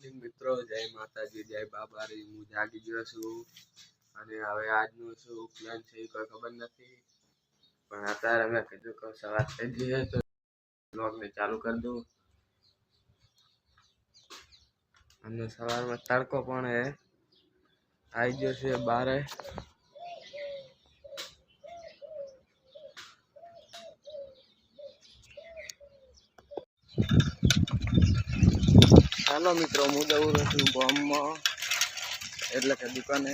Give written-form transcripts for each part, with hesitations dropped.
Morning મિત્રો, જય માતાજી, જય બાબારી. હું જાગી ગયો છું અને હવે આજનું શું પ્લાન છે એ કોઈ ખબર નથી, પણ અત્યારે મેં કીધું કે સવાર થઈ જઈએ તો બ્લોગને ચાલુ કરી દઉં. અને સવારમાં તડકો પણ આવી ગયો છે બારે. ચાલો મિત્રો, હું જવું છું ગામમાં, એટલે કે દુકાને.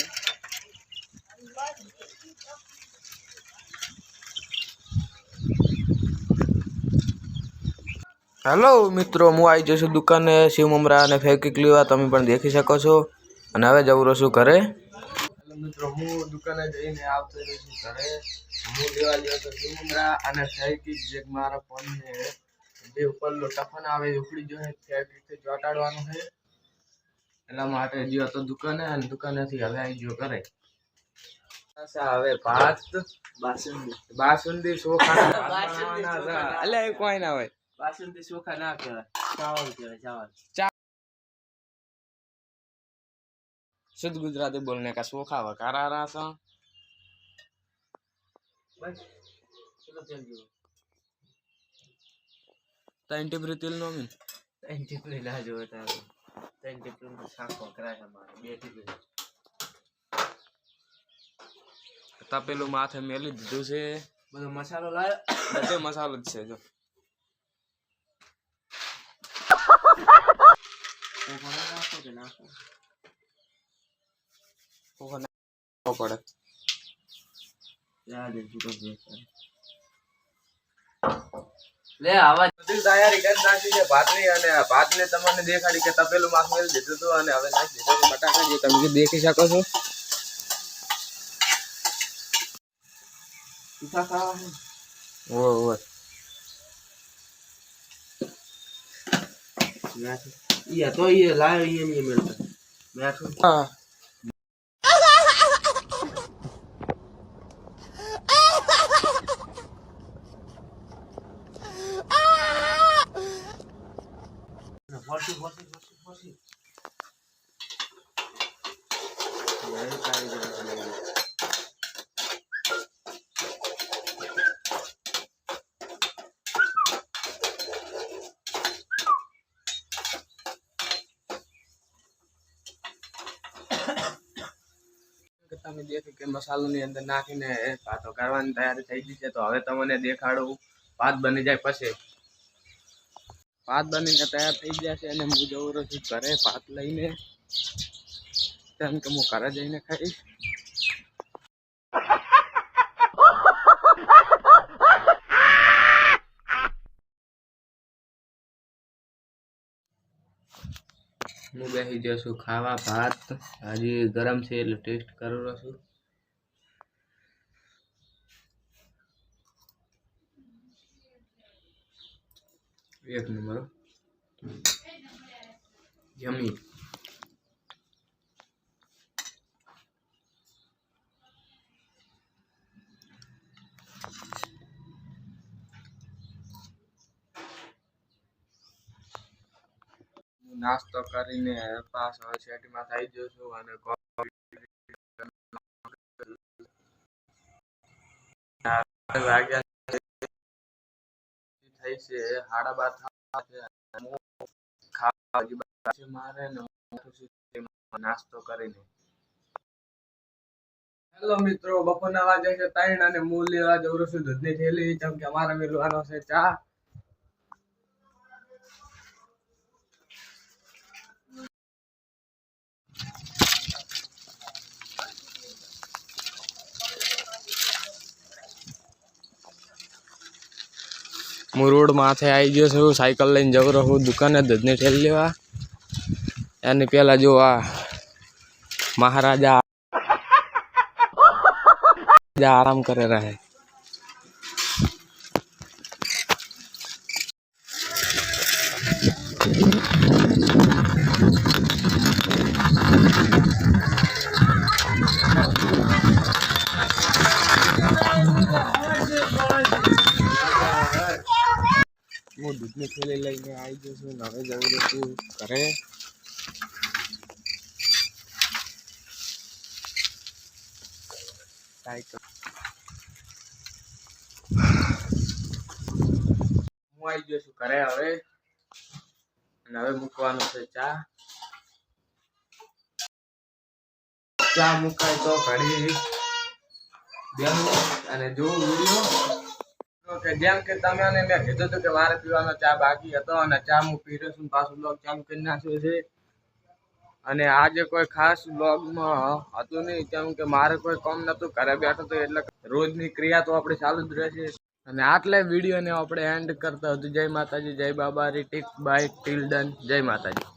હેલો મિત્રો, હું આવી જઈશું દુકાને શિવ મમરા અને ફેવિક્વિક લેવા, તમે પણ દેખી શકો છો. અને હવે જવું છું ઘરે. હેલો મિત્રો, હું દુકાને જઈને આવતો રહ્યો છું ઘરે. હું લેવા ગયો તો શિવ મમરા અને ફેવિક્વિક, જે મારા ફોનને જે ઉપરનો ટફન આવે એ ઉખડી ગયો છે, ફેવિક્વિકથી ચોંટાડવાનું છે. એટલા માટે ગયો તો દુકાને, અને દુકાનેથી હવે આવી ગયો ઘરે. હવે ભાત બાસુંદી ચોખા અલે કોઈ ના હોય. બાસુંદી ચોખા ના કહેવાય, ચાવલ કહેવાય. ચાવલ शुद्ध गुजराती बोलने का सोखा वकारा रहा था। बस चलो चल जो टेंटिब्री तिल नो मिन टेंटिब्री ला जो था टेंटिब्री तो शाक वकरा है हमारे बेटी तपेलू माथे मेली દીધું છે, બધો મસાલો લાયો, બધો મસાલો જ છે. જો કોકોના નાખો કે નાખો કોકોના પડે યાદ છે તો લે આવા બધી તૈયારી કરી નાખી છે ભાતની. અને ભાતને તમને દેખાડી કે તપેલું માથ મેલ દીધું હતું, અને હવે નાખી દીધું બટાકા, જે તમે દેખી શકો છો. તીખા ખાવા છે ઓ ये तो ये लायो ये नहीं मिलता बैठो. हाँ फॉसी फॉसी फॉसी फॉसी ये काय जरा તમે દેખો કે મસાલાની અંદર નાખીને ભાતો કરવાની તૈયારી થઈ ગઈ છે. તો હવે તમને દેખાડું ભાત બની જાય પછી. ભાત બનીને તૈયાર થઈ ગયા છે, અને હું જવું રહ્યો છું ઘરે ભાત લઈને, કેમ કે હું ઘરે જઈને ખાઈશ. હું બેસી ગયો છું ખાવા ભાત. હજી ગરમ છે એટલે ટેસ્ટ કરી રહ્યો છું. એક નંબર યમી. નાસ્તો કરીને પાસ હવે શેટીમાં થઈ ગયો છું, અને વાગ્યા થઈ છે 12:30 મારે નાસ્તો કરીને. હેલો મિત્રો, બપોરના વાગે છે 3, અને હું લેવા જઉં છું દૂધની થેલી, કેમ કે અમારે મેળવાનો છે ચા. હું રોડ માથે આવી ગયો છું, સાયકલ લઈને જઉં રહું દુકાને દૂધની ઠેલી લેવા. એની પહેલા જો આ મહારાજા આરામ કરે રહે. હું દૂધની થેલી લઈને આવી ગયો છું, હવે જવું છું ઘરે. સાયકલ હું આવી ગયો છું ઘરે હવે, અને હવે મૂકવાનું છે ચા. ચા મુકાય તો ઘડી બેહું અને જોઉં વિડીયો. કે જેમ કે તમને મેં કીધું હતું કે મારે પીવાનો ચા બાકી હતો, અને ચા હું પી રહ્યો છું. પાછું બ્લોગ ચાલુ કરી નાખ્યો છે. અને આજે કોઈ ખાસ બ્લોગમાં હતું નહીં, કેમ કે મારે કોઈ કામ નતું, ઘરે બેઠો તો એટલે રોજની ક્રિયા તો આપણે ચાલુ જ રહેશે. અને આટલે વિડીયોને આપણે એન્ડ કરતા હતું. જય માતાજી, જય બાબા, રિટિક બાય ટિલ ડન. જય માતાજી.